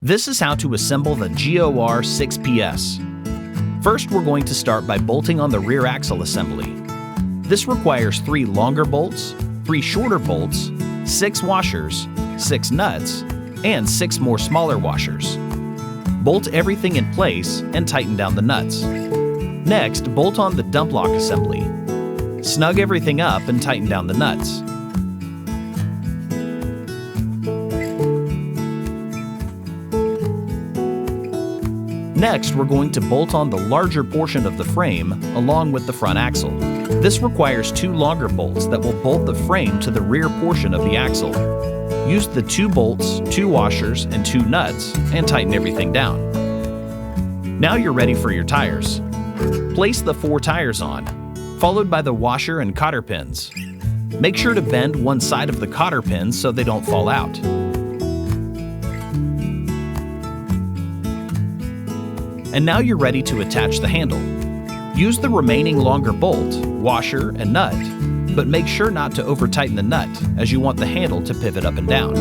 This is how to assemble the GOR 6PS. First, we're going to start by bolting on the rear axle assembly. This requires 3 longer bolts, 3 shorter bolts, 6 washers, 6 nuts, and 6 more smaller washers. Bolt everything in place and tighten down the nuts. Next, bolt on the dump lock assembly. Snug everything up and tighten down the nuts. Next, we're going to bolt on the larger portion of the frame along with the front axle. This requires 2 longer bolts that will bolt the frame to the rear portion of the axle. Use the 2 bolts, 2 washers, and 2 nuts and tighten everything down. Now you're ready for your tires. Place the 4 tires on, followed by the washer and cotter pins. Make sure to bend one side of the cotter pins so they don't fall out. And now you're ready to attach the handle. Use the remaining longer bolt, washer, and nut, but make sure not to over-tighten the nut as you want the handle to pivot up and down.